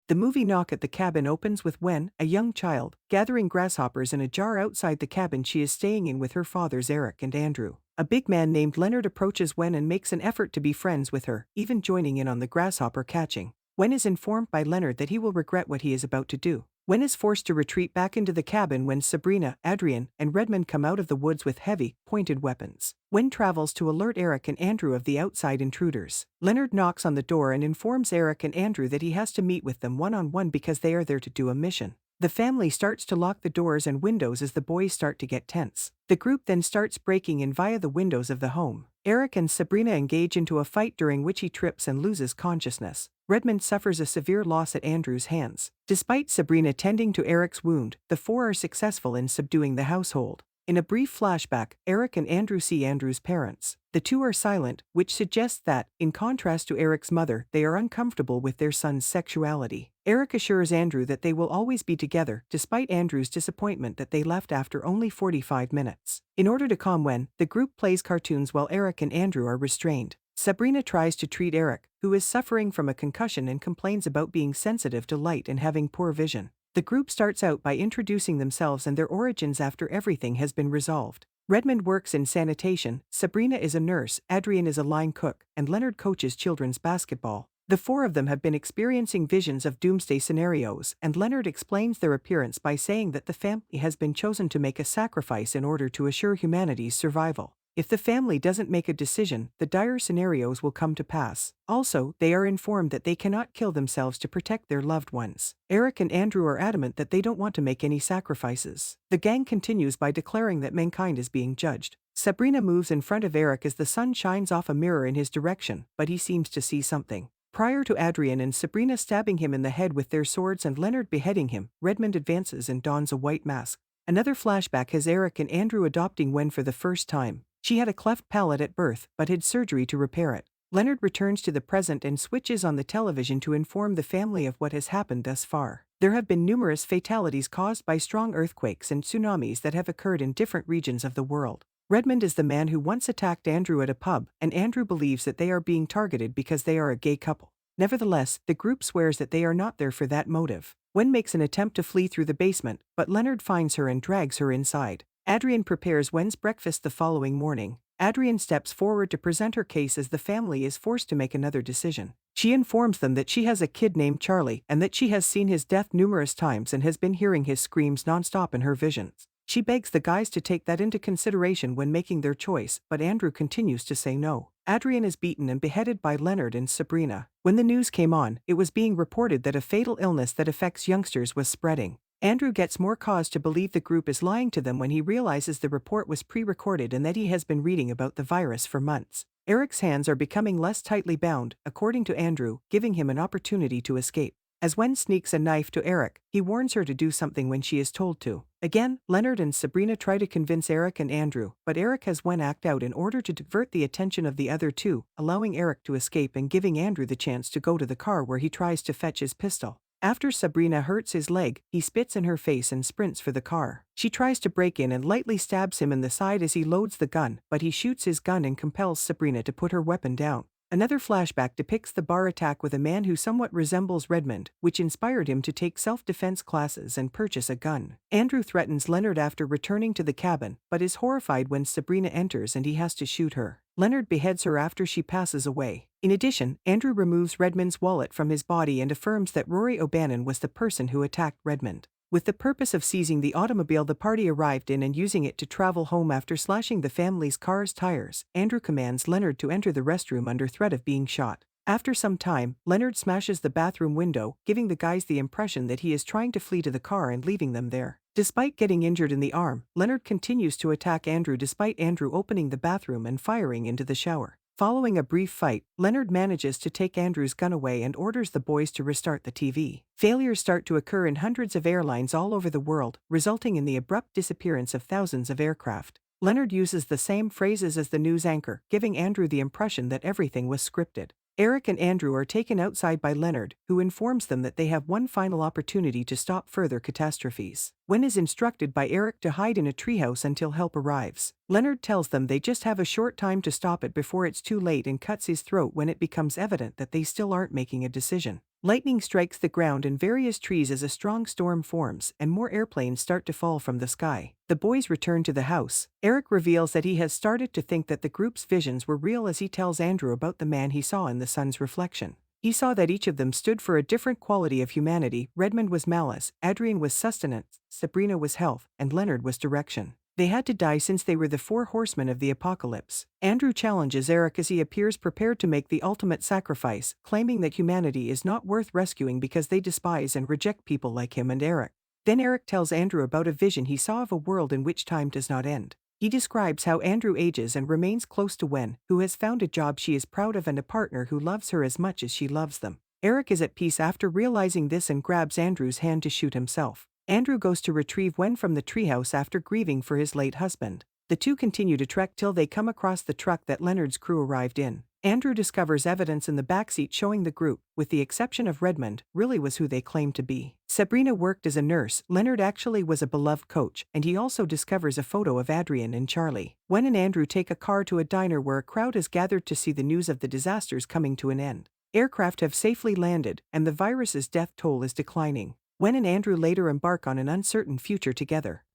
The movie Knock at the Cabin opens with Wen, a young child, gathering grasshoppers in a jar outside the cabin she is staying in with her fathers Eric and Andrew. A big man named Leonard approaches Wen and makes an effort to be friends with her, even joining in on the grasshopper catching. Wen is informed by Leonard that he will regret what he is about to do. Wen is forced to retreat back into the cabin when Sabrina, Adrian, and Redmond come out of the woods with heavy, pointed weapons. Wen travels to alert Eric and Andrew of the outside intruders. Leonard knocks on the door and informs Eric and Andrew that he has to meet with them one-on-one because they are there to do a mission. The family starts to lock the doors and windows as the boys start to get tense. The group then starts breaking in via the windows of the home. Eric and Sabrina engage into a fight during which he trips and loses consciousness. Redmond suffers a severe loss at Andrew's hands. Despite Sabrina tending to Eric's wound, the four are successful in subduing the household. In a brief flashback, Eric and Andrew see Andrew's parents. The two are silent, which suggests that, in contrast to Eric's mother, they are uncomfortable with their son's sexuality. Eric assures Andrew that they will always be together, despite Andrew's disappointment that they left after only 45 minutes. In order to calm Wen, the group plays cartoons while Eric and Andrew are restrained. Sabrina tries to treat Eric, who is suffering from a concussion and complains about being sensitive to light and having poor vision. The group starts out by introducing themselves and their origins after everything has been resolved. Redmond works in sanitation, Sabrina is a nurse, Adrian is a line cook, and Leonard coaches children's basketball. The four of them have been experiencing visions of doomsday scenarios, and Leonard explains their appearance by saying that the family has been chosen to make a sacrifice in order to assure humanity's survival. If the family doesn't make a decision, the dire scenarios will come to pass. Also, they are informed that they cannot kill themselves to protect their loved ones. Eric and Andrew are adamant that they don't want to make any sacrifices. The gang continues by declaring that mankind is being judged. Sabrina moves in front of Eric as the sun shines off a mirror in his direction, but he seems to see something. Prior to Adrian and Sabrina stabbing him in the head with their swords and Leonard beheading him, Redmond advances and dons a white mask. Another flashback has Eric and Andrew adopting Wen for the first time. She had a cleft palate at birth, but had surgery to repair it. Leonard returns to the present and switches on the television to inform the family of what has happened thus far. There have been numerous fatalities caused by strong earthquakes and tsunamis that have occurred in different regions of the world. Redmond is the man who once attacked Andrew at a pub, and Andrew believes that they are being targeted because they are a gay couple. Nevertheless, the group swears that they are not there for that motive. Wen makes an attempt to flee through the basement, but Leonard finds her and drags her inside. Adrian prepares Wen's breakfast the following morning. Adrian steps forward to present her case as the family is forced to make another decision. She informs them that she has a kid named Charlie and that she has seen his death numerous times and has been hearing his screams nonstop in her visions. She begs the guys to take that into consideration when making their choice, but Andrew continues to say no. Adrian is beaten and beheaded by Leonard and Sabrina. When the news came on, it was being reported that a fatal illness that affects youngsters was spreading. Andrew gets more cause to believe the group is lying to them when he realizes the report was pre-recorded and that he has been reading about the virus for months. Eric's hands are becoming less tightly bound, according to Andrew, giving him an opportunity to escape. As Wen sneaks a knife to Eric, he warns her to do something when she is told to. Again, Leonard and Sabrina try to convince Eric and Andrew, but Eric has Wen act out in order to divert the attention of the other two, allowing Eric to escape and giving Andrew the chance to go to the car where he tries to fetch his pistol. After Sabrina hurts his leg, he spits in her face and sprints for the car. She tries to break in and lightly stabs him in the side as he loads the gun, but he shoots his gun and compels Sabrina to put her weapon down. Another flashback depicts the bar attack with a man who somewhat resembles Redmond, which inspired him to take self-defense classes and purchase a gun. Andrew threatens Leonard after returning to the cabin, but is horrified when Sabrina enters and he has to shoot her. Leonard beheads her after she passes away. In addition, Andrew removes Redmond's wallet from his body and affirms that Rory O'Bannon was the person who attacked Redmond. With the purpose of seizing the automobile the party arrived in and using it to travel home after slashing the family's car's tires, Andrew commands Leonard to enter the restroom under threat of being shot. After some time, Leonard smashes the bathroom window, giving the guys the impression that he is trying to flee to the car and leaving them there. Despite getting injured in the arm, Leonard continues to attack Andrew despite Andrew opening the bathroom and firing into the shower. Following a brief fight, Leonard manages to take Andrew's gun away and orders the boys to restart the TV. Failures start to occur in hundreds of airlines all over the world, resulting in the abrupt disappearance of thousands of aircraft. Leonard uses the same phrases as the news anchor, giving Andrew the impression that everything was scripted. Eric and Andrew are taken outside by Leonard, who informs them that they have one final opportunity to stop further catastrophes. Wen is instructed by Eric to hide in a treehouse until help arrives. Leonard tells them they just have a short time to stop it before it's too late and cuts his throat when it becomes evident that they still aren't making a decision. Lightning strikes the ground and various trees as a strong storm forms, and more airplanes start to fall from the sky. The boys return to the house. Eric reveals that he has started to think that the group's visions were real as he tells Andrew about the man he saw in the sun's reflection. He saw that each of them stood for a different quality of humanity. Redmond was malice, Adrian was sustenance, Sabrina was health, and Leonard was direction. They had to die since they were the four horsemen of the apocalypse. Andrew challenges Eric as he appears prepared to make the ultimate sacrifice, claiming that humanity is not worth rescuing because they despise and reject people like him and Eric. Then Eric tells Andrew about a vision he saw of a world in which time does not end. He describes how Andrew ages and remains close to Wen, who has found a job she is proud of and a partner who loves her as much as she loves them. Eric is at peace after realizing this and grabs Andrew's hand to shoot himself. Andrew goes to retrieve Wen from the treehouse after grieving for his late husband. The two continue to trek till they come across the truck that Leonard's crew arrived in. Andrew discovers evidence in the backseat showing the group, with the exception of Redmond, really was who they claimed to be. Sabrina worked as a nurse, Leonard actually was a beloved coach, and he also discovers a photo of Adrian and Charlie. Wen and Andrew take a car to a diner where a crowd has gathered to see the news of the disasters coming to an end. Aircraft have safely landed, and the virus's death toll is declining. Wen and Andrew later embark on an uncertain future together.